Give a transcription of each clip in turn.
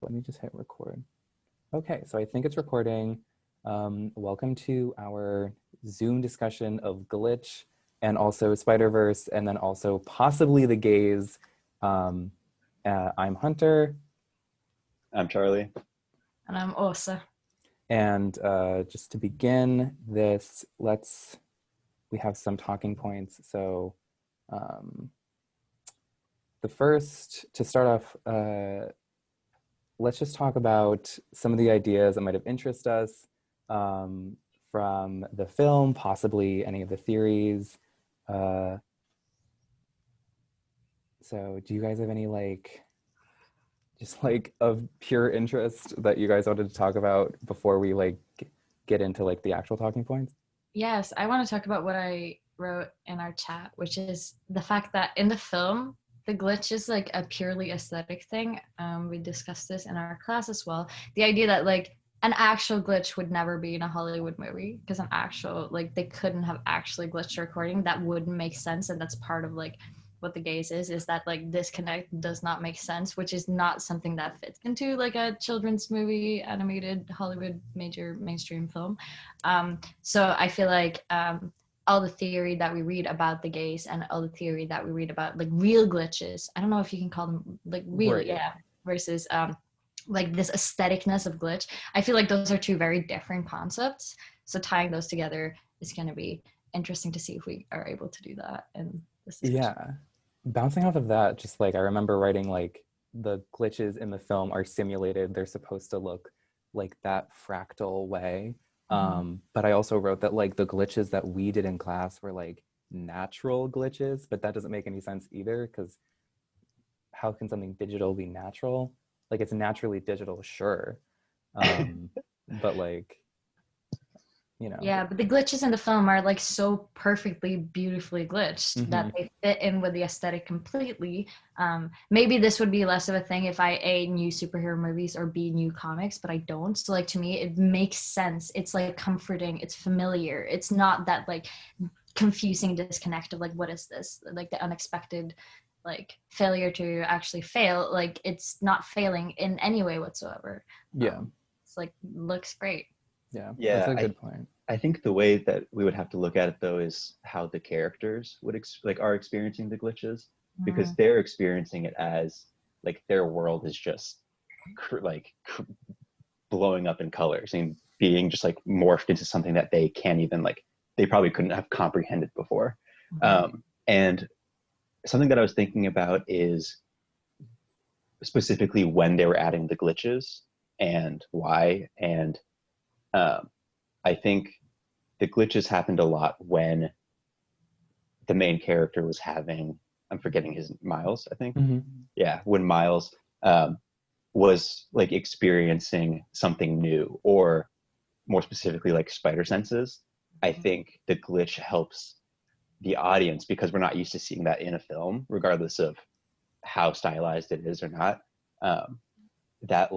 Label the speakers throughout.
Speaker 1: Let me just hit record. Okay, so I think it's recording. Welcome to our Zoom discussion of Glitch and also Spiderverse, and then also possibly the gaze. Um, I'm Hunter,
Speaker 2: I'm Charlie.
Speaker 3: And I'm Osa.
Speaker 1: and just to begin this, we have some talking points. So the first, to start off, let's just talk about some of the ideas that might have interested us from the film, possibly any of the theories. So do you guys have any just of pure interest that you guys wanted to talk about before we get into the actual talking points?
Speaker 3: Yes, I want to talk about what I wrote in our chat, which is the fact that in the film, the glitch is like a purely aesthetic thing. We discussed this in our class as well. The idea that an actual glitch would never be in a Hollywood movie because they couldn't have actually glitched a recording. That wouldn't make sense, and that's part of what the gaze is that disconnect does not make sense, which is not something that fits into a children's movie, animated Hollywood major mainstream film. So I feel all the theory that we read about the gaze and all the theory that we read about real glitches, I don't know if you can call them real, right. Yeah, versus this aestheticness of glitch, I feel those are two very different concepts. So tying those together is going to be interesting to see if we are able to do that in this discussion.
Speaker 1: Yeah, bouncing off of that, just I remember writing the glitches in the film are simulated. They're supposed to look like that fractal way. But I also wrote that the glitches that we did in class were natural glitches, but that doesn't make any sense either, because how can something digital be natural? It's naturally digital, sure. But
Speaker 3: yeah, but the glitches in the film are so perfectly beautifully glitched that they fit in with the aesthetic completely. Maybe this would be less of a thing if I A, knew superhero movies, or B, knew comics, but I don't. So to me it makes sense. It's comforting, it's familiar, it's not that confusing disconnect of what is this, the unexpected failure to actually fail. It's not failing in any way whatsoever.
Speaker 1: Yeah.
Speaker 3: It's looks great.
Speaker 1: Yeah, that's a good point.
Speaker 2: I think the way that we would have to look at it though is how the characters would are experiencing the glitches, because they're experiencing it as their world is just blowing up in colors and being just morphed into something that they can't even they probably couldn't have comprehended before. And something that I was thinking about is specifically when they were adding the glitches and why. And I think the glitches happened a lot when the main character was having, I'm forgetting his, Miles, I think. Yeah, when Miles was experiencing something new, or more specifically spider senses. I think the glitch helps the audience, because we're not used to seeing that in a film, regardless of how stylized it is or not. That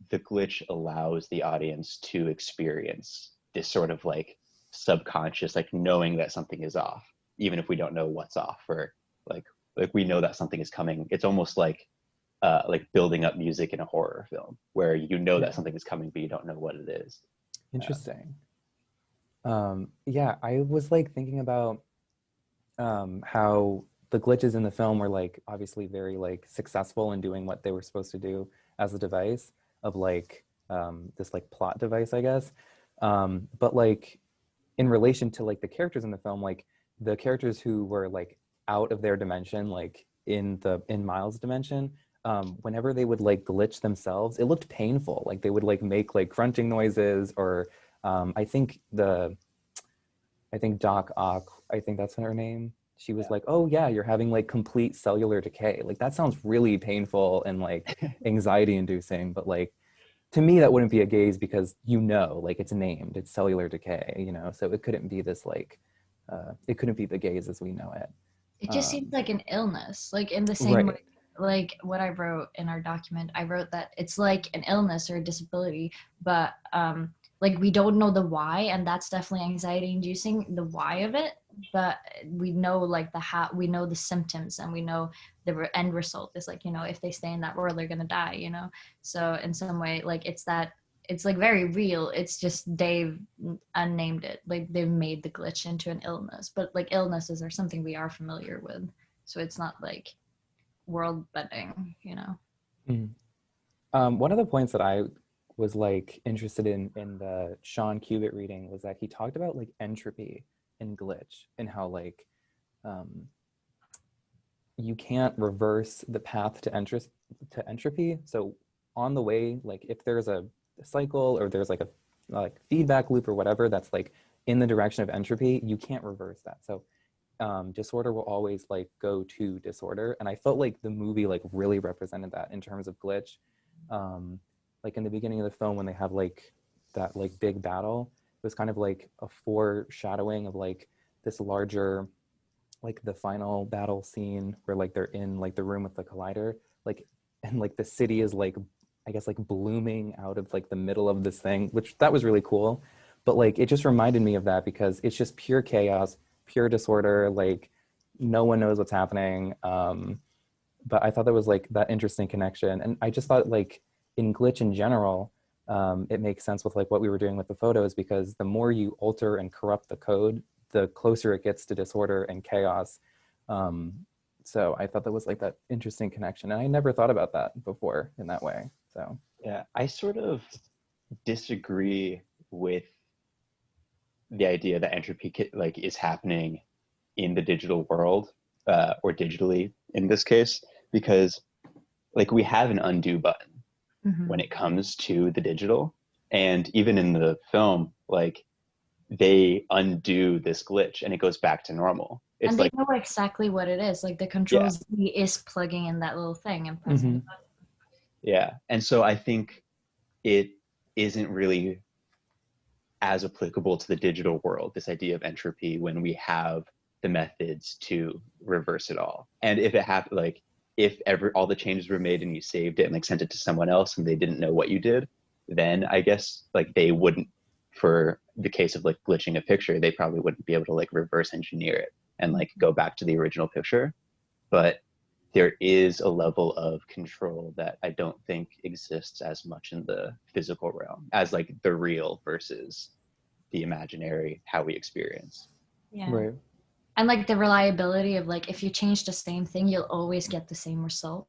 Speaker 2: the glitch allows the audience to experience this sort of subconscious, knowing that something is off, even if we don't know what's off, or we know that something is coming. It's almost like building up music in a horror film, where that something is coming, but you don't know what it is.
Speaker 1: Interesting. Yeah, I was thinking about how the glitches in the film were obviously very successful in doing what they were supposed to do as a device of this plot device, I guess. But in relation to the characters in the film, the characters who were out of their dimension, in Miles' dimension, whenever they would glitch themselves, it looked painful. They would make grunting noises, or I think Doc Ock, I think that's her name. She was oh yeah, you're having complete cellular decay. That sounds really painful and anxiety inducing, but to me that wouldn't be a gaze, because it's named, it's cellular decay, so it couldn't be this it couldn't be the gaze as we know it.
Speaker 3: It just seems like an illness, in the same way, what I wrote in our document. I wrote that it's an illness or a disability, but we don't know the why, and that's definitely anxiety inducing, the why of it. but we know like we know the symptoms, and we know the end result is like, if they stay in that world, they're gonna die. So in some way, like it's like very real. It's just they've unnamed it, like they've made the glitch into an illness, but like illnesses are something we are familiar with, so it's not like world bending.
Speaker 1: Mm. One of the points that I was like interested in the Sean Cubitt reading was that he talked about like entropy and glitch, and how like um, you can't reverse the path to entropy. So on the way, like if there's a cycle, or there's like a like feedback loop or whatever that's like in the direction of entropy, you can't reverse that. So disorder will always like go to disorder, and I felt like the movie like really represented that in terms of glitch. Like in the beginning of the film, when they have like that like big battle, it was kind of like a foreshadowing of like this larger, like the final battle scene where like they're in like the room with the collider, like, and like the city is like, I guess like blooming out of like the middle of this thing, which that was really cool. But like it just reminded me of that, because it's just pure chaos, pure disorder, like no one knows what's happening. But I thought that was like that interesting connection, and I just thought like in glitch in general, it makes sense with like what we were doing with the photos, because the more you alter and corrupt the code, the closer it gets to disorder and chaos. Um, so I thought that was like that interesting connection, and I never thought about that before in that way. So
Speaker 2: Yeah, I sort of disagree with the idea that entropy like is happening in the digital world, or digitally in this case, because like we have an undo button when it comes to the digital, and even in the film, like they undo this glitch and it goes back to normal.
Speaker 3: And
Speaker 2: It's
Speaker 3: they
Speaker 2: like,
Speaker 3: know exactly what it is. Like the
Speaker 2: yeah,
Speaker 3: controls Z is plugging in that little thing and pressing
Speaker 1: mm-hmm.
Speaker 3: the button.
Speaker 2: yeah. And so I think it isn't really as applicable to the digital world, this idea of entropy, when we have the methods to reverse it all. And if it happened, like if all the changes were made and you saved it and like sent it to someone else and they didn't know what you did, then I guess like they wouldn't, for the case of like glitching a picture, they probably wouldn't be able to like reverse engineer it and like go back to the original picture. But there is a level of control that I don't think exists as much in the physical realm as like the real versus the imaginary, how we experience.
Speaker 3: Yeah.
Speaker 1: Right.
Speaker 3: And like the reliability of like if you change the same thing, you'll always get the same result,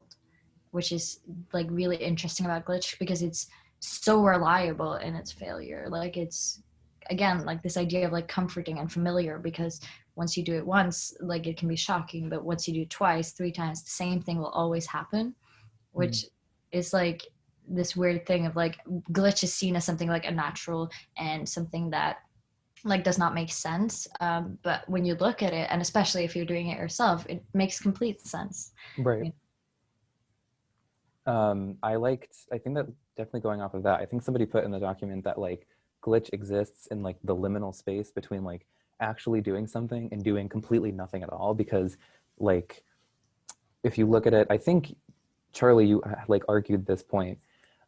Speaker 3: which is like really interesting about glitch, because it's so reliable in its failure. Like it's, again, like this idea of like comforting and familiar, because once you do it once, like it can be shocking, but once you do it twice, three times, the same thing will always happen,
Speaker 1: Mm.
Speaker 3: which is like this weird thing of like glitch is seen as something like a natural and something that like does not make sense, but when you look at it, and especially if you're doing it yourself, it makes complete sense.
Speaker 1: Right. I think that definitely going off of that, I think somebody put in the document that like glitch exists in like the liminal space between like actually doing something and doing completely nothing at all. Because like if you look at it, I think Charlie, you like argued this point,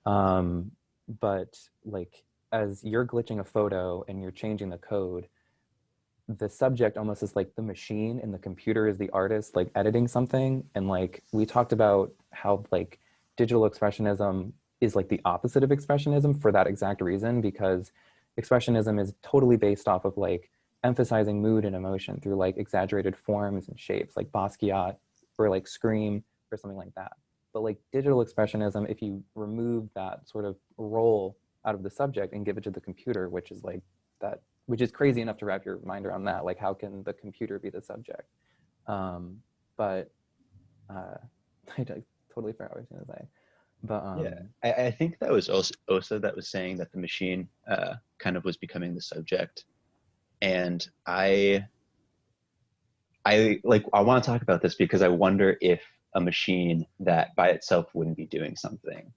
Speaker 1: but like as you're glitching a photo and you're changing the code, the subject almost is like the machine and the computer is the artist like editing something. And like we talked about how like digital expressionism is like the opposite of expressionism for that exact reason, because expressionism is totally based off of like emphasizing mood and emotion through like exaggerated forms and shapes, like Basquiat or like Scream or something like that. But like digital expressionism, if you remove that sort of role out of the subject and give it to the computer, which is like that, which is crazy enough to wrap your mind around that. Like, how can the computer be the subject? But I totally forgot what I was going to say. But
Speaker 2: Yeah, I think that was also Osa that was saying that the machine kind of was becoming the subject, and I want to talk about this because I wonder if a machine that by itself wouldn't be doing something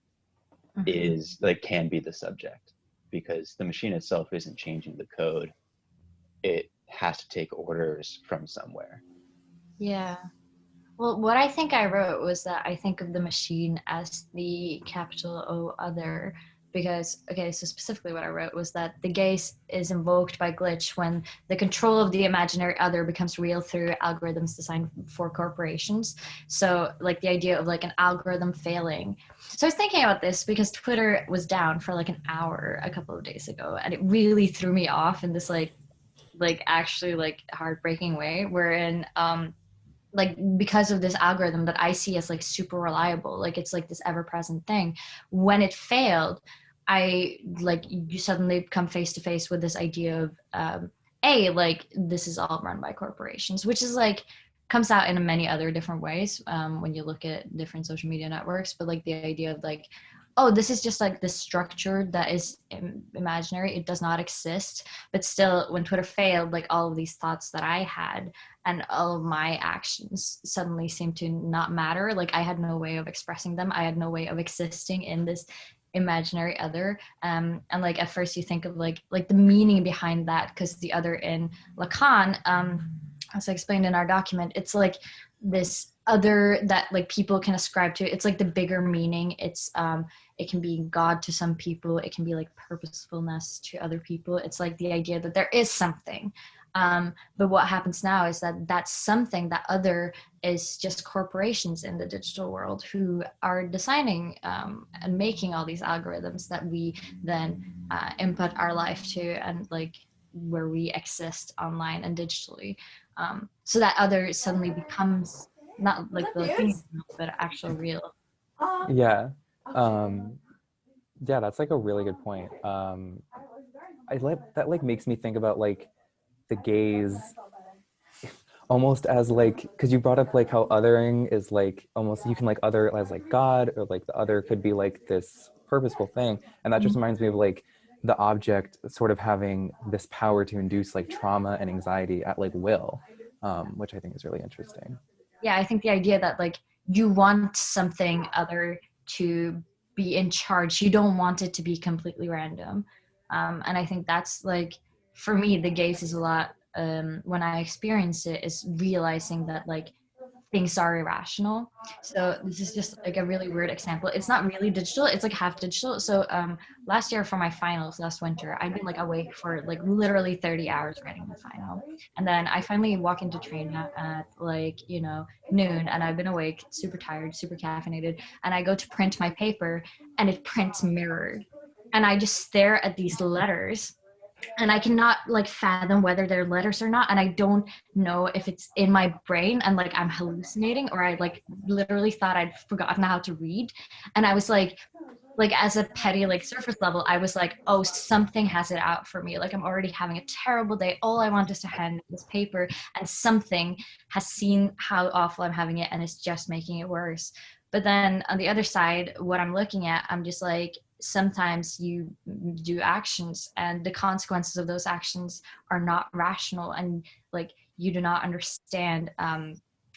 Speaker 2: is like can be the subject, because the machine itself isn't changing the code. It has to take orders from somewhere.
Speaker 3: Yeah. Well, what I think I wrote was that I think of the machine as the capital O other, because, okay, so specifically what I wrote was that the gaze is invoked by glitch when the control of the imaginary other becomes real through algorithms designed for corporations. So like the idea of like an algorithm failing. So I was thinking about this because Twitter was down for like an hour a couple of days ago, and it really threw me off in this like actually like heartbreaking way, wherein like because of this algorithm that I see as like super reliable, like it's like this ever-present thing, when it failed, I like you suddenly come face to face with this idea of like this is all run by corporations, which is like comes out in many other different ways when you look at different social media networks, but like the idea of like, oh, this is just like this structure that is imaginary, it does not exist, but still when Twitter failed, like all of these thoughts that I had and all of my actions suddenly seemed to not matter. Like I had no way of expressing them, I had no way of existing in this imaginary other, and like at first you think of like the meaning behind that, because the other in Lacan, as I explained in our document, it's like this other that like people can ascribe to. It's like the bigger meaning. It's it can be God to some people, it can be like purposefulness to other people. It's like the idea that there is something, but what happens now is that that something, that other, is just corporations in the digital world who are designing and making all these algorithms that we then input our life to, and like where we exist online and digitally. So that other suddenly becomes not like the thing, but actual real.
Speaker 1: Yeah. Yeah, that's like a really good point. I like that, like makes me think about like the gaze almost as like, because you brought up like how othering is like almost, you can like other as like God, or like the other could be like this purposeful thing, and that just reminds me of like the object sort of having this power to induce like trauma and anxiety at like will, which I think is really interesting.
Speaker 3: Yeah, I think the idea that like you want something other to be in charge, you don't want it to be completely random, and I think that's like, for me the gaze is a lot, when I experience it, is realizing that like things are irrational. So this is just like a really weird example. It's not really digital, it's like half digital. So last year for my finals last winter, I'd been like awake for like literally 30 hours writing the final. And then I finally walk into train at like, you know, noon, and I've been awake, super tired, super caffeinated, and I go to print my paper and it prints mirrored. And I just stare at these letters, and I cannot like fathom whether they're letters or not, and I don't know if it's in my brain and like I'm hallucinating, or I like literally thought I'd forgotten how to read. And I was like as a petty like surface level, I was like, oh, something has it out for me, like I'm already having a terrible day, all I want is to hand this paper, and something has seen how awful I'm having it and it's just making it worse. But then on the other side, what I'm looking at, I'm just like, sometimes you do actions and the consequences of those actions are not rational, and like you do not understand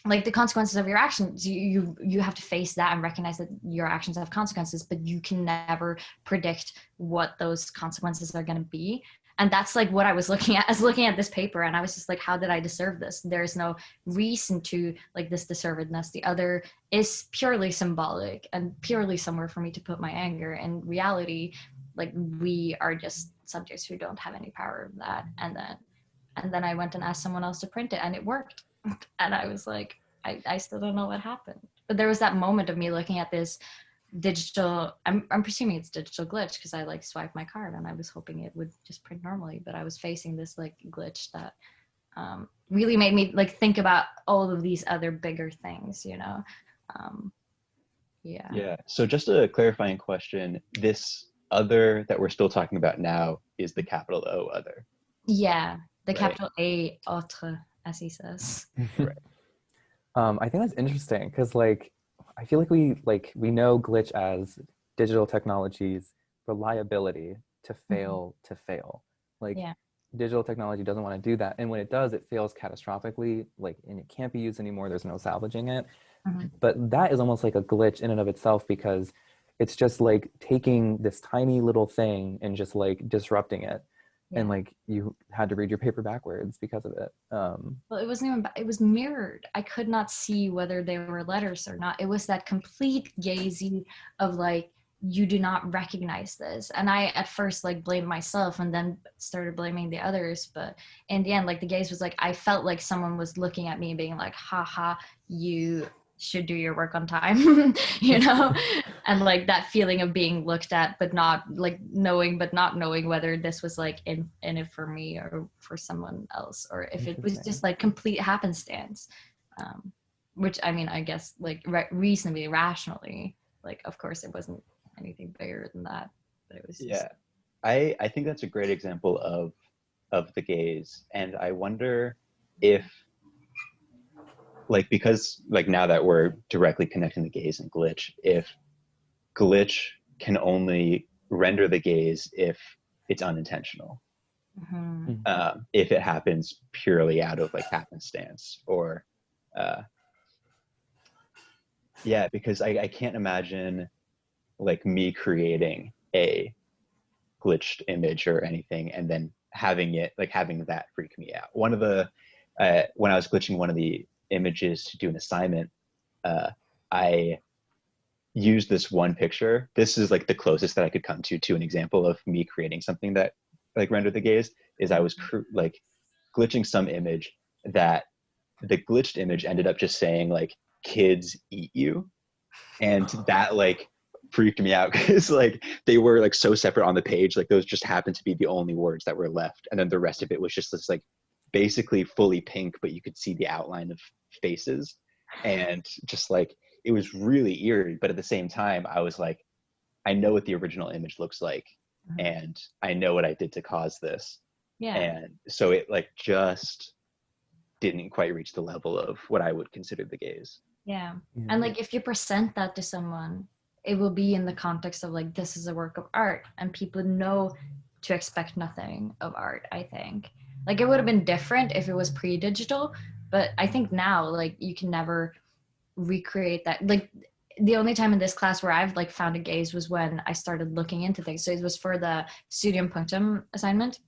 Speaker 3: like the consequences of your actions. You have to face that and recognize that your actions have consequences, but you can never predict what those consequences are going to be. And that's like what I was looking at, as looking at this paper, and I was just like, how did I deserve this? There is no reason to like this deservedness. The other is purely symbolic and purely somewhere for me to put my anger. In reality, like we are just subjects who don't have any power of that. And then I went and asked someone else to print it, and it worked. And I was like, I still don't know what happened. But there was that moment of me looking at this digital, I'm presuming it's digital glitch, because I like swiped my card and I was hoping it would just print normally, but I was facing this like glitch that really made me like think about all of these other bigger things, you know. Yeah.
Speaker 2: Yeah. So just a clarifying question. This other that we're still talking about now is the capital O other.
Speaker 3: Yeah, the
Speaker 2: Right.
Speaker 3: capital A autre, as he says.
Speaker 2: Right.
Speaker 1: I think that's interesting because like I feel like we know glitch as digital technology's reliability to fail. Like
Speaker 3: Yeah.
Speaker 1: digital technology doesn't want to do that, and when it does, it fails catastrophically. Like, and it can't be used anymore. There's no salvaging it.
Speaker 3: Mm-hmm.
Speaker 1: But that is almost like a glitch in and of itself, because it's just like taking this tiny little thing and just like disrupting it.
Speaker 3: Yeah.
Speaker 1: And like you had to read your paper backwards because of it.
Speaker 3: Well, it wasn't even, it was mirrored. I could not see whether they were letters or not. It was that complete gazy of like, you do not recognize this. And I at first like blamed myself and then started blaming the others, but in the end, like the gaze was like, I felt like someone was looking at me being like, haha, you should do your work on time. You know, and like that feeling of being looked at but not like knowing, but not knowing whether this was like in it for me or for someone else, or if it was just
Speaker 1: Interesting.
Speaker 3: like complete happenstance. Which I mean, I guess like reasonably rationally, like of course it wasn't anything bigger than that, but it was just
Speaker 2: Yeah, I think that's a great example of the gaze, and I wonder if, like, because like now that we're directly connecting the gaze and glitch, if glitch can only render the gaze if it's unintentional,
Speaker 3: mhm.
Speaker 2: if it happens purely out of like happenstance, or uh, yeah, because I can't imagine like me creating a glitched image or anything and then having that freak me out. One of the when I was glitching one of the images to do an assignment, I used this one picture. This is like the closest that I could come to an example of me creating something that like rendered the gaze. Is I was like glitching some image that the glitched image ended up just saying like "kids eat you," and that like freaked me out because like they were like so separate on the page, like those just happened to be the only words that were left, and then the rest of it was just this like basically fully pink, but you could see the outline of faces, and just like it was really eerie. But at the same time I was like, I know what the original image looks like,
Speaker 3: Mhm.
Speaker 2: and I know what I did to cause this,
Speaker 3: Yeah,
Speaker 2: and so it like just didn't quite reach the level of what I would consider the gaze.
Speaker 3: yeah. And
Speaker 1: Yeah.
Speaker 3: like if you present that to someone, it will be in the context of like this is a work of art and people know to expect nothing of art, I think. Like it would have been different if it was pre-digital, but I think now like you can never recreate that. Like the only time in this class where I've like found a gaze was when I started looking into things. So it was for the studium punctum assignment,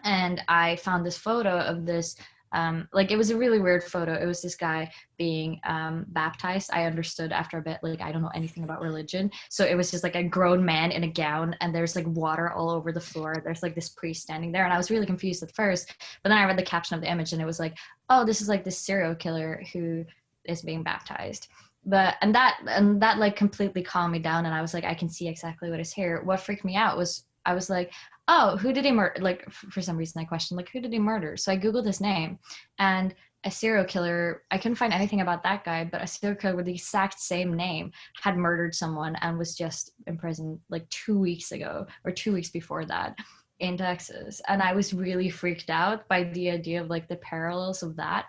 Speaker 3: and I found this photo of this. Like it was a really weird photo. It was this guy being baptized. I understood after a bit, like I don't know anything about religion, so it was just like a grown man in a gown, and there's like water all over the floor. There's like this priest standing there, and I was really confused at first. But then I read the caption of the image, and it was like, oh, this is like this serial killer who is being baptized. But and that like completely calmed me down, and I was like, I can see exactly what is here. What freaked me out was I was like, oh, who did he murder? Like, for some reason, I questioned, like, who did he murder? So I Googled his name, and a serial killer, I couldn't find anything about that guy, but a serial killer with the exact same name had murdered someone and was just in prison like 2 weeks ago or 2 weeks before that in Texas. And I was really freaked out by the idea of like the parallels of that.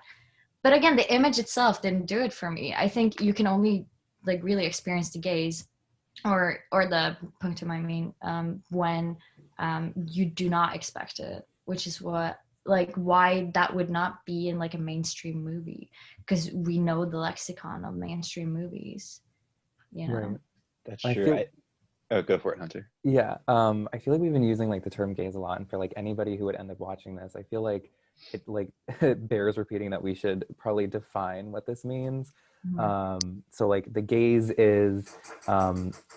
Speaker 3: But again, the image itself didn't do it for me. I think you can only like really experience the gaze or the punctum, I mean, when you do not expect it, which is what like why that would not be in like a mainstream movie, because we know the lexicon of mainstream movies, you know.
Speaker 1: Right.
Speaker 2: That's
Speaker 1: I
Speaker 2: true.
Speaker 1: feel
Speaker 2: Oh, go for it, Hunter.
Speaker 1: Yeah, I feel like we've been using like the term gaze a lot, and for like anybody who would end up watching this, I feel like it like it bears repeating that we should probably define what this means.
Speaker 3: Mhm.
Speaker 1: So like the gaze is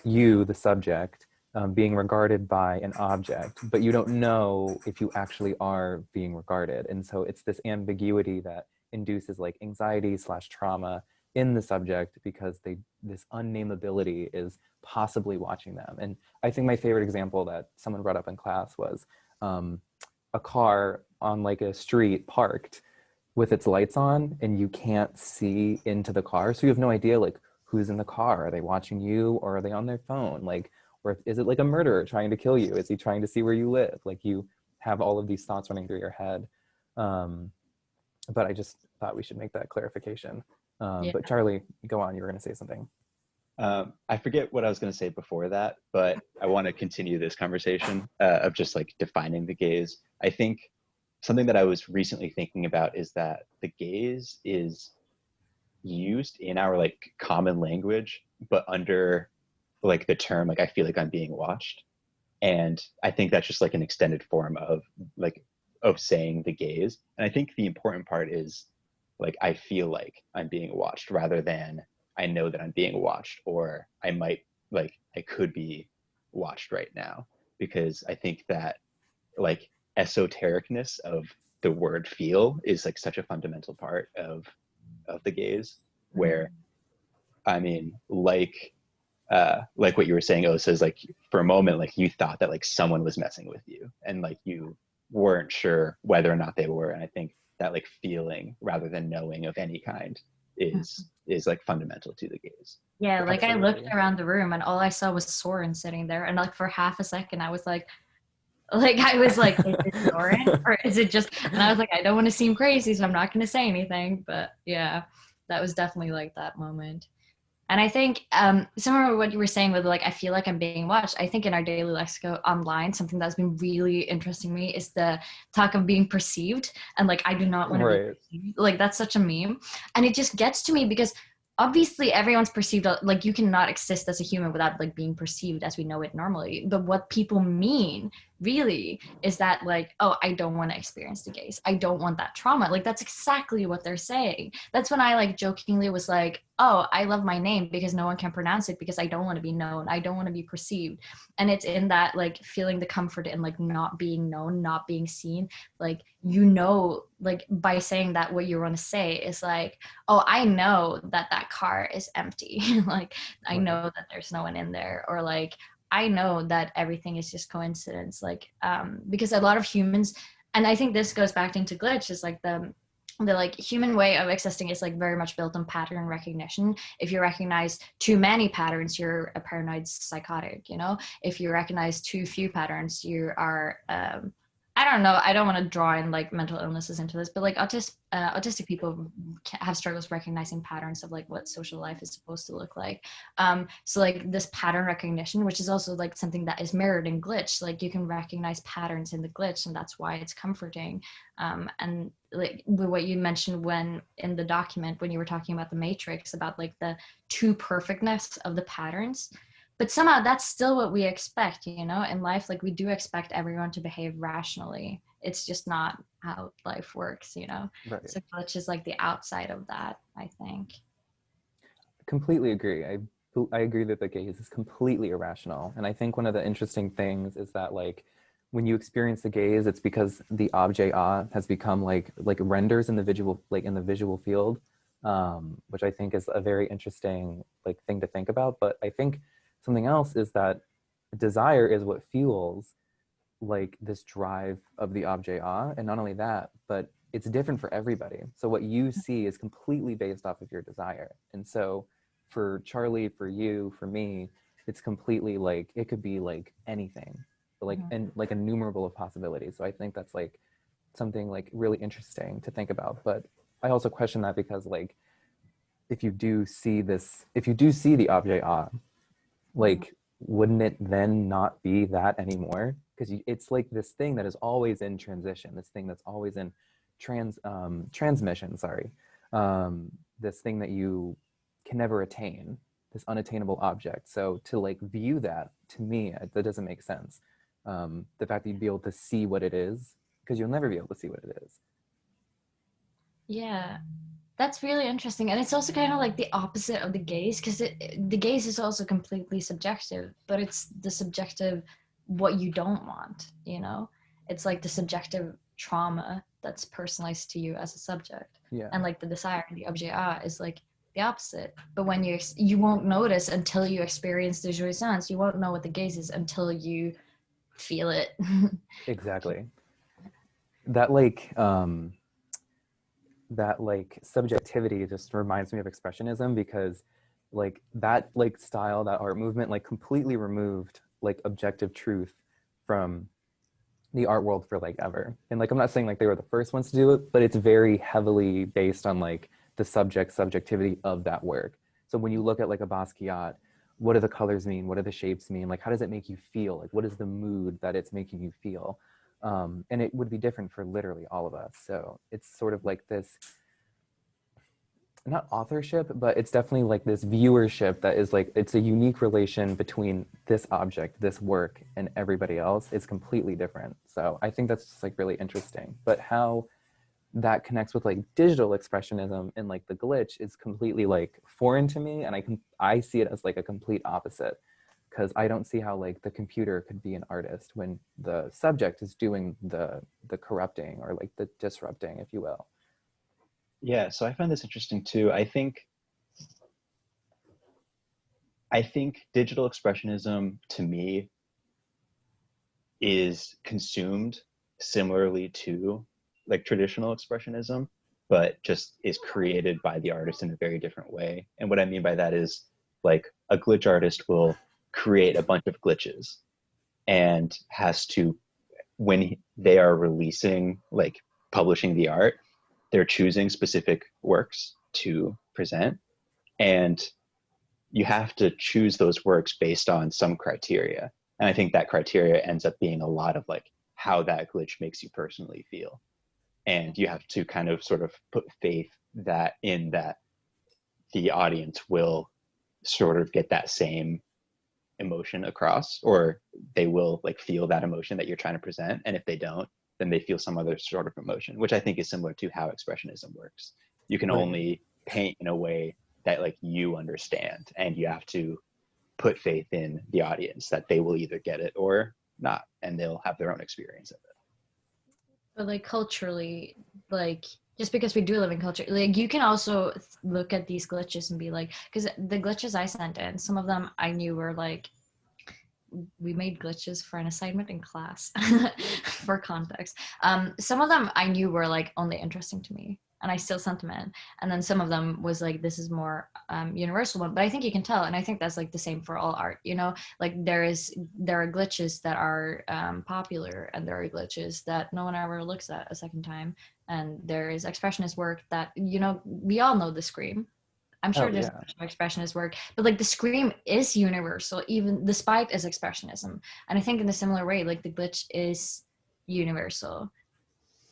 Speaker 1: you, the subject, being regarded by an object, but you don't know if you actually are being regarded, and so it's this ambiguity that induces like anxiety slash trauma in the subject because this unnameability is possibly watching them. And I think my favorite example that someone brought up in class was um, a car on like a street parked with its lights on, and you can't see into the car, so you have no idea like who's in the car. Are they watching you, or are they on their phone? Like, or is it like a murderer trying to kill you? Is he trying to see where you live? Like, you have all of these thoughts running through your head. um, but I just thought we should make that clarification.
Speaker 3: Yeah.
Speaker 1: But Charlie, go on. You were going to say something.
Speaker 2: I forget what I was going to say before that, but I want to continue this conversation of just like defining the gaze. I think something that I was recently thinking about is that the gaze is used in our like common language, but under like the term like I feel like I'm being watched, and I think that's just like an extended form of like of saying the gaze. And I think the important part is like I feel like I'm being watched rather than I know that I'm being watched, or I might like I could be watched right now, because I think that like esotericness of the word feel is like such a fundamental part of the gaze, where I mean, like what you were saying, oh, says like for a moment, like you thought that like someone was messing with you, and like you weren't sure whether or not they were. And I think that like feeling rather than knowing of any kind is like fundamental to the gaze.
Speaker 3: Yeah, like I looked
Speaker 1: Absolutely.
Speaker 3: around the room and all I saw was Soren sitting there, and like for half a second I was like I was like, is it Soren or is it just? And I was like, I don't want to seem crazy, so I'm not going to say anything. But yeah, that was definitely like that moment. And I think similar to what you were saying with like, I feel like I'm being watched. I think in our daily lexicon online, something that's been really interesting to me is the talk of being perceived. And like, I do not want to be
Speaker 1: Right.
Speaker 3: perceived. Like that's such a meme. And it just gets to me because obviously everyone's perceived, like you cannot exist as a human without like being perceived as we know it normally. But what people mean really is that like, oh, I don't want to experience the gaze. I don't want that trauma. Like that's exactly what they're saying. That's when I like jokingly was like, oh, I love my name because no one can pronounce it because I don't want to be known. I don't want to be perceived. And it's in that like feeling the comfort in like not being known, not being seen. Like, you know, like by saying that, what you want to say is like, oh, I know that that car is empty. Like, I
Speaker 1: Right.
Speaker 3: know that there's no one in there. Or like, I know that everything is just coincidence. Like, because a lot of humans, and I think this goes back into glitch, is like the like human way of existing is like very much built on pattern recognition. If you recognize too many patterns, you're a paranoid psychotic, you know. If you recognize too few patterns, you are I don't know, I don't want to draw in like mental illnesses into this, but like autistic people have struggles recognizing patterns of like what social life is supposed to look like. So like this pattern recognition, which is also like something that is mirrored in glitch, like you can recognize patterns in the glitch, and that's why it's comforting. And like what you mentioned when in the document when you were talking about the matrix, about like the too perfectness of the patterns, but somehow that's still what we expect, you know, in life. Like we do expect everyone to behave rationally. It's just not how life works, you know.
Speaker 1: Right.
Speaker 3: So glitch is like the outside of that, I think.
Speaker 1: Completely agree. I agree that the gaze is completely irrational, and I think one of the interesting things is that like when you experience the gaze, it's because the object has become like renders in the visual, like in the visual field, which I think is a very interesting like thing to think about. But I think something else is that desire is what fuels like this drive of the objet a, and not only that, but it's different for everybody. So what you see is completely based off of your desire. And so for Charlie, for you, for me, it's completely like it could be like anything, like and like innumerable of possibilities. So I think that's like something like really interesting to think about. But I also question that because like if you do see this, if you do see the objet a, like wouldn't it then not be that anymore? Because it's like this thing that is always in transition, this thing that's always in transmission, sorry, this thing that you can never attain, this unattainable object. So to like view that, to me, that doesn't make sense. The fact that you'd be able to see what it is, because you'll never be able to see what it is.
Speaker 3: Yeah, that's really interesting. And it's also kind of like the opposite of the gaze, because the gaze is also completely subjective, but it's the subjective what you don't want, you know? It's like the subjective trauma that's personalized to you as a subject.
Speaker 1: Yeah,
Speaker 3: And like the desire, the objet a, is like the opposite. But when you won't notice until you experience the jouissance. You won't know what the gaze is until you feel it.
Speaker 1: exactly. That like that like subjectivity just reminds me of expressionism, because like that like style, that art movement like completely removed like objective truth from the art world for like ever. And like I'm not saying like they were the first ones to do it, but it's very heavily based on like the subjectivity of that work. So when you look at like a Basquiat, what do the colors mean? What do the shapes mean? Like how does it make you feel? Like what is the mood that it's making you feel? And it would be different for literally all of us. So it's sort of like this, not authorship, but it's definitely like this viewership that is like, it's a unique relation between this object, this work, and everybody else. It's completely different. So I think that's just like really interesting. But how that connects with like digital expressionism and like the glitch is completely like foreign to me. And I see it as like a complete opposite, because I don't see how like the computer could be an artist when the subject is doing the corrupting or like the disrupting, if you will.
Speaker 2: Yeah, so I find this interesting too. I think digital expressionism to me is consumed similarly to like traditional expressionism, but just is created by the artist in a very different way. And what I mean by that is like a glitch artist will create a bunch of glitches and has to, when they are releasing, like publishing the art, they're choosing specific works to present. And you have to choose those works based on some criteria. And I think that criteria ends up being a lot of like how that glitch makes you personally feel. And you have to kind of sort of put faith that in that the audience will sort of get that same emotion across, or they will like feel that emotion that you're trying to present. And if they don't, then they feel some other sort of emotion, which I think is similar to how expressionism works. You can
Speaker 1: Right.
Speaker 2: only paint in a way that like you understand, and you have to put faith in the audience that they will either get it or not, and they'll have their own experience of it.
Speaker 3: But like culturally, like just because we do live in culture, like you can also look at these glitches and be like, because the glitches I sent in, some of them I knew were like, we made glitches for an assignment in class for context. Some of them I knew were like only interesting to me, and I still sent them in. And then some of them was like, this is more universal one. But I think you can tell, and I think that's like the same for all art. You know, like there are glitches that are popular, and there are glitches that no one ever looks at a second time. And there is expressionist work that, you know, we all know the Scream. I'm sure
Speaker 1: Oh
Speaker 3: there's
Speaker 1: yeah.
Speaker 3: expressionist work, but like the Scream is universal, even despite its expressionism. And I think in a similar way, like the glitch is universal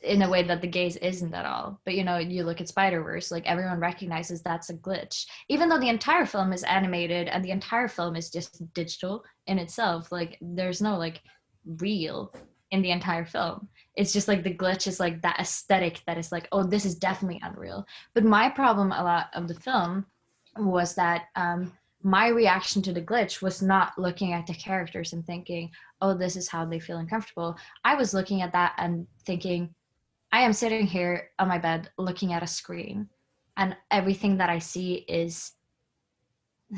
Speaker 3: in a way that the gaze isn't at all. But you know, you look at Spiderverse, like everyone recognizes that's a glitch, even though the entire film is animated and the entire film is just digital in itself. Like there's no like real in the entire film. It's just like the glitch is like that aesthetic that is like, oh, this is definitely unreal. But my problem a lot of the film was that my reaction to the glitch was not looking at the characters and thinking, oh, this is how they feel uncomfortable. I was looking at that and thinking, I am sitting here on my bed looking at a screen, and everything that I see is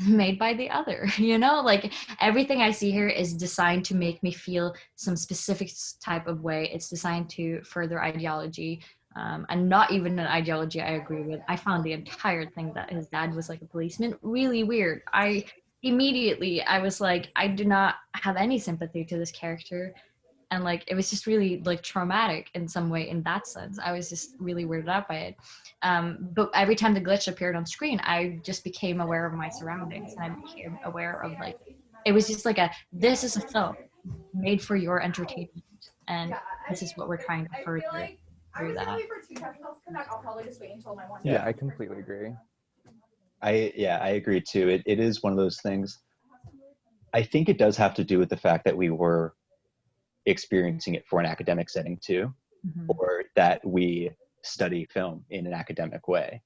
Speaker 3: made by the other. You know, like everything I see here is designed to make me feel some specific type of way. It's designed to further ideology, and not even an ideology I agree with. I found the entire thing that his dad was like a policeman really weird. I was like, I do not have any sympathy to this character, and like it was just really like traumatic in some way. In that sense, I was just really weirded out by it. But every time the glitch appeared on screen, I just became aware of my surroundings, and I became aware of like, it was just like a, this is a film made for your entertainment, and this is what we're trying to further through that.
Speaker 1: Yeah,
Speaker 2: Yeah,
Speaker 1: I completely agree.
Speaker 2: I agree too. It is one of those things. I think it does have to do with the fact that we were experiencing it for an academic setting too,
Speaker 3: Mhm.
Speaker 2: or that we study film in an academic way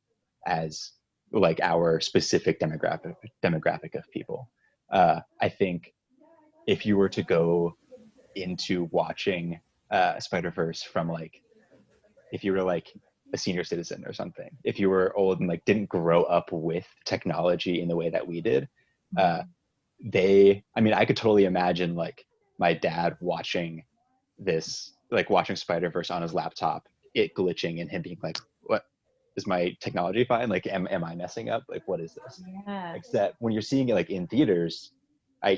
Speaker 2: as like our specific demographic of people. I think if you were to go into watching Spider-Verse from like, if you were like a senior citizen or something, if you were old and like didn't grow up with technology in the way that we did, uh, I mean, I could totally imagine like my dad watching this, like watching Spider-Verse on his laptop, it glitching and him being like, what, is my technology fine? Like, am I messing up? Like, what is this?
Speaker 3: Yeah.
Speaker 2: Except when you're seeing it like in theaters, I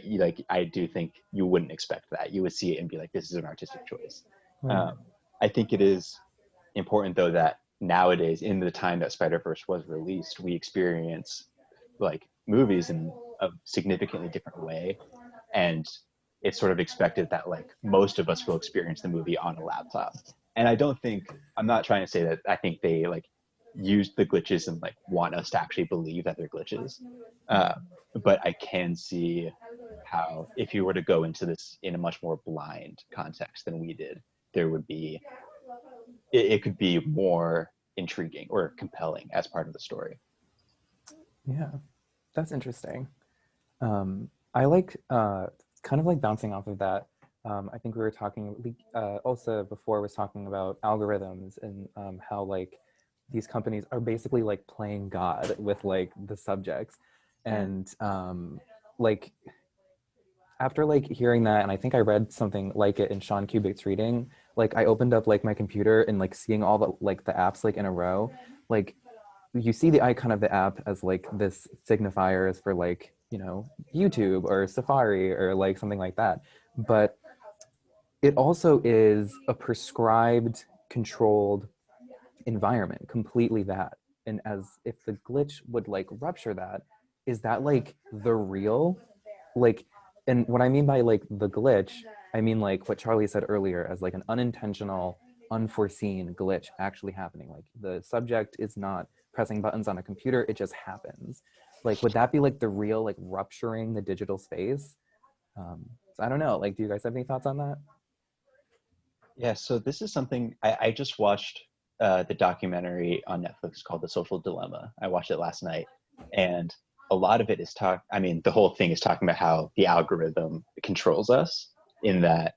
Speaker 2: do think you wouldn't expect that. You would see it and be like, this is an artistic choice.
Speaker 1: Right.
Speaker 2: Um, I think it is important though that nowadays, in the time that Spider-Verse was released, we experience like movies in a significantly different way, and it's sort of expected that like most of us will experience the movie on a laptop. And I don't think, I'm not trying to say that I think they like use the glitches and like want us to actually believe that they're glitches, uh, but I can see how if you were to go into this in a much more blind context than we did, there would be, it could be more intriguing or compelling as part of the story.
Speaker 1: Yeah, that's interesting. Um, I like kind of like bouncing off of that. I think we were talking, also before was talking about algorithms and how like these companies are basically like playing God with like the subjects.
Speaker 3: Yeah.
Speaker 1: And like after like hearing that, and I think I read something like it in Sean Cubitt's reading, like I opened up like my computer and like seeing all the apps like in a row, like you see the icon of the app as like this signifier is for like, you know, YouTube or Safari or like something like that. But it also is a prescribed, controlled environment, completely that. And as if the glitch would like rupture that, is that like the real? Like, and what I mean by like the glitch, I mean like what Charlie said earlier as like an unintentional, unforeseen glitch actually happening. Like the subject is not pressing buttons on a computer, it just happens. Like, would that be like the real like rupturing the digital space? So I don't know. Like, do you guys have any thoughts on that?
Speaker 2: Yeah, so this is something I just watched the documentary on Netflix called The Social Dilemma. I watched it last night, and a lot of it is I mean, the whole thing is talking about how the algorithm controls us, in that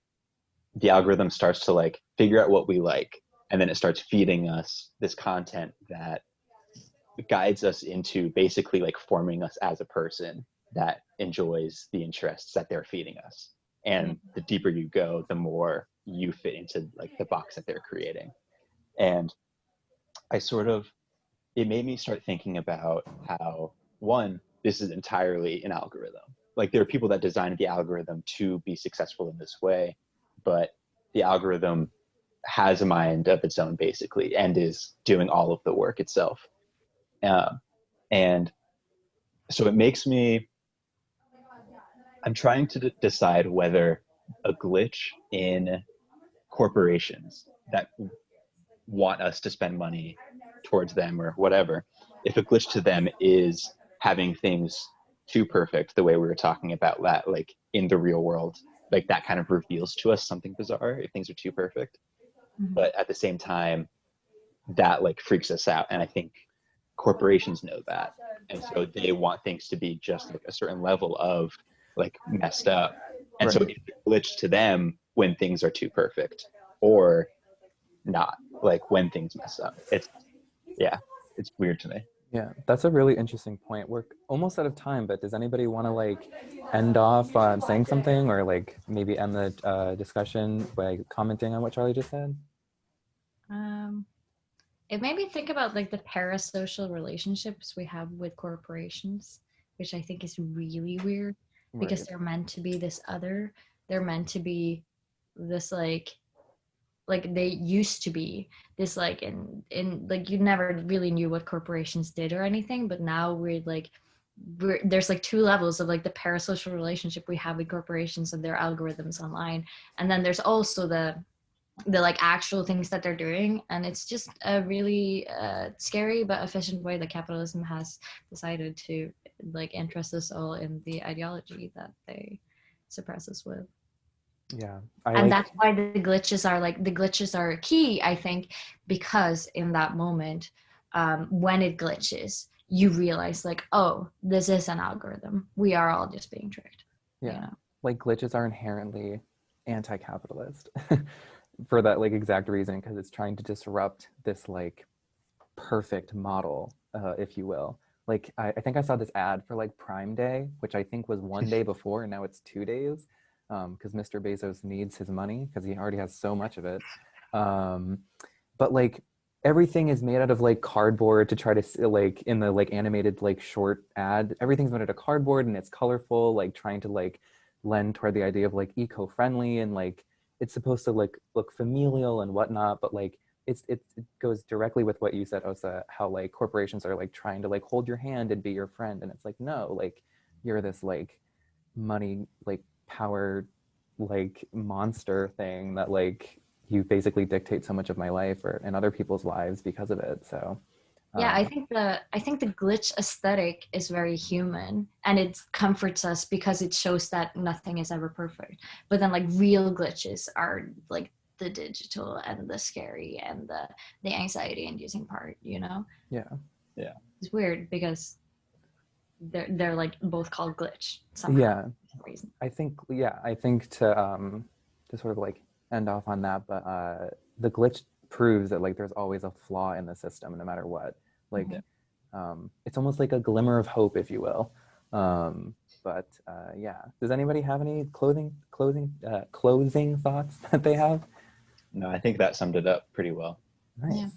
Speaker 2: the algorithm starts to like figure out what we like, and then it starts feeding us this content that guides us into basically like forming us as a person that enjoys the interests that they're feeding us.
Speaker 3: Yeah.
Speaker 2: And the deeper you go, the more you fit into like the box that they're creating. And I sort of, it made me start thinking about how, one, this is entirely an algorithm. Like there are people that designed the algorithm to be successful in this way, but the algorithm has a mind of its own basically and is doing all of the work itself. Um, and so it makes me, I'm trying to decide whether a glitch in corporations that want us to spend money towards them or whatever, if a glitch to them is having things too perfect, the way we were talking about that, like in the real world, like that kind of reveals to us something bizarre if things are too perfect.
Speaker 3: Mhm.
Speaker 2: But at the same time, that like freaks us out. And I think corporations know that. And so they want things to be just like a certain level of like messed up. And so
Speaker 1: Right.
Speaker 2: it's a glitch to them when things are too perfect, or not, like when things mess up. It's, yeah, it's weird to me.
Speaker 1: Yeah, that's a really interesting point. We're almost out of time, but does anybody want to like end off saying something or like maybe end the discussion by commenting on what Charlie just said?
Speaker 3: Um, it made me think about like the parasocial relationships we have with corporations, which I think is really weird because
Speaker 1: Right.
Speaker 3: they're meant to be this other. They're meant to be this like they used to be this like in like you never really knew what corporations did or anything, but now there's like two levels of like the parasocial relationship we have with corporations and their algorithms online, and then there's also the like actual things that they're doing, and it's just a really scary but efficient way that capitalism has decided to like interest us all in the ideology that they suppress us with.
Speaker 1: Yeah. I
Speaker 3: And
Speaker 1: like,
Speaker 3: that's why the glitches are key, I think, because in that moment, when it glitches, you realize like, oh, this is an algorithm, we are all just being tricked, you
Speaker 1: yeah,
Speaker 3: know.
Speaker 1: like glitches are inherently anti-capitalist for that like exact reason, because it's trying to disrupt this like perfect model, if you will. Like I think I saw this ad for like Prime Day, which I think was one day before, and now it's 2 days, because Mr. Bezos needs his money because he already has so much of it. Um, but like everything is made out of like cardboard to try to like in the like animated like short ad, everything's made out of cardboard and it's colorful, like trying to like lend toward the idea of like eco-friendly and like it's supposed to like look familial and whatnot, but like it goes directly with what you said, Osa, how like corporations are like trying to like hold your hand and be your friend. And it's like, no, like you're this like money, like power, like monster thing that like you basically dictate so much of my life or and other people's lives because of it. So
Speaker 3: Yeah,
Speaker 1: um,
Speaker 3: I think the glitch aesthetic is very human, and it comforts us because it shows that nothing is ever perfect. But then like real glitches are like the digital and the scary and the anxiety inducing part, you know?
Speaker 1: yeah.
Speaker 2: Yeah.
Speaker 3: It's weird because they're like both called glitch somehow.
Speaker 1: Yeah,
Speaker 3: For some reason.
Speaker 1: I think to sort of like end off on that, but the glitch proves that like there's always a flaw in the system no matter what. Like it's almost like a glimmer of hope, if you will. But yeah, does anybody have any closing thoughts that they have?
Speaker 2: No, I think that summed it up pretty well.
Speaker 1: Nice.
Speaker 3: Yeah.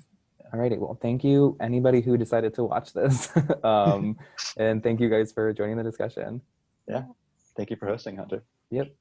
Speaker 1: Alrighty, well, thank you anybody who decided to watch this. And thank you guys for joining the discussion.
Speaker 2: Yeah. Thank you for hosting, Hunter.
Speaker 1: Yep.